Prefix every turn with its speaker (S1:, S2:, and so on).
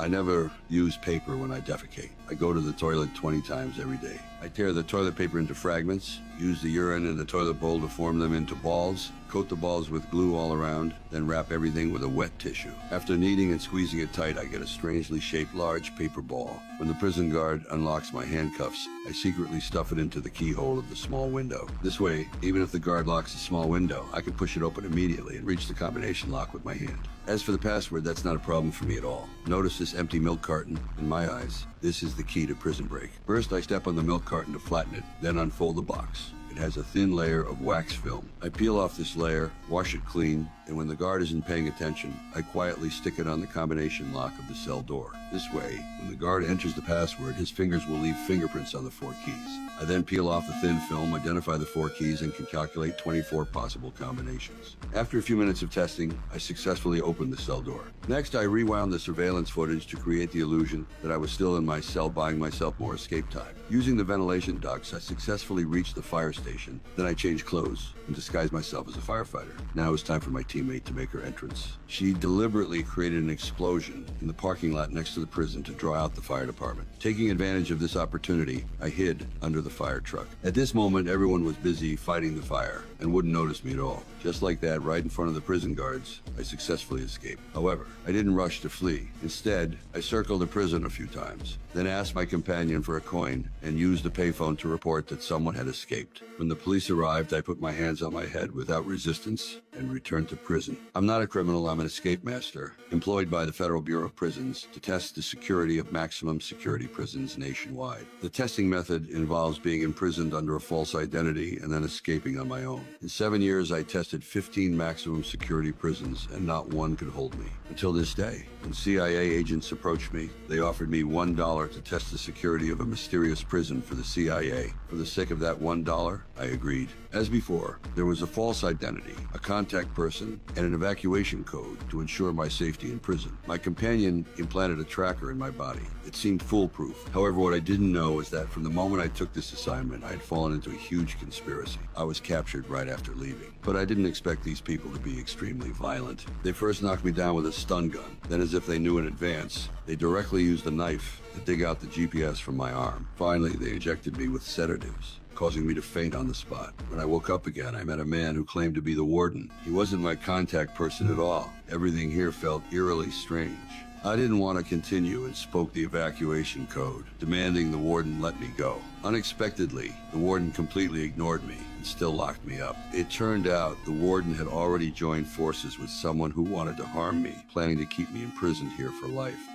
S1: I never use paper when I defecate. I go to the toilet 20 times every day. I tear the toilet paper into fragments, use the urine in the toilet bowl to form them into balls, coat the balls with glue all around, then wrap everything with a wet tissue. After kneading and squeezing it tight, I get a strangely shaped large paper ball. When the prison guard unlocks my handcuffs, I secretly stuff it into the keyhole of the small window. This way, even if the guard locks the small window, I can push it open immediately and reach the combination lock with my hand. As for the password, that's not a problem for me at all. Notice this empty milk carton. In my eyes, this is the key to prison break. First, I step on the milk carton to flatten it, then unfold the box. It has a thin layer of wax film. I peel off this layer, wash it clean, and when the guard isn't paying attention, I quietly stick it on the combination lock of the cell door. This way, when the guard enters the password, his fingers will leave fingerprints on the 4 keys. I then peel off the thin film, identify the 4 keys, and can calculate 24 possible combinations. After a few minutes of testing, I successfully opened the cell door. Next, I rewound the surveillance footage to create the illusion that I was still in my cell buying myself more escape time. Using the ventilation ducts, I successfully reached the fire station. Then I changed clothes and disguised myself as a firefighter. Now it's time for my teammate to make her entrance. She deliberately created an explosion in the parking lot next to the prison to draw out the fire department. Taking advantage of this opportunity, I hid under the fire truck. At this moment, everyone was busy fighting the fire and wouldn't notice me at all. Just like that, right in front of the prison guards, I successfully escaped. However, I didn't rush to flee. Instead, I circled the prison a few times, then asked my companion for a coin and used the payphone to report that someone had escaped. When the police arrived, I put my hands on my head without resistance and returned to prison. I'm not a criminal, I'm an escape master, employed by the Federal Bureau of Prisons to test the security of maximum security prisons nationwide. The testing method involves being imprisoned under a false identity and then escaping on my own. In 7 years, I tested 15 maximum security prisons and not one could hold me. Until this day, when CIA agents approached me, they offered me $1 to test the security of a mysterious prison for the CIA. For the sake of that $1, I agreed. As before, there was a false identity, a contact person, and an evacuation code to ensure my safety in prison. My companion implanted a tracker in my body. It seemed foolproof. However, what I didn't know is that from the moment I took this assignment, I had fallen into a huge conspiracy. I was captured right after leaving. But I didn't expect these people to be extremely violent. They first knocked me down with a stun gun. Then, as if they knew in advance, they directly used a knife to dig out the GPS from my arm. Finally, they injected me with sedatives, causing me to faint on the spot. When I woke up again, I met a man who claimed to be the warden. He wasn't my contact person at all. Everything here felt eerily strange. I didn't want to continue and spoke the evacuation code, demanding the warden let me go. Unexpectedly, the warden completely ignored me and still locked me up. It turned out the warden had already joined forces with someone who wanted to harm me, planning to keep me imprisoned here for life.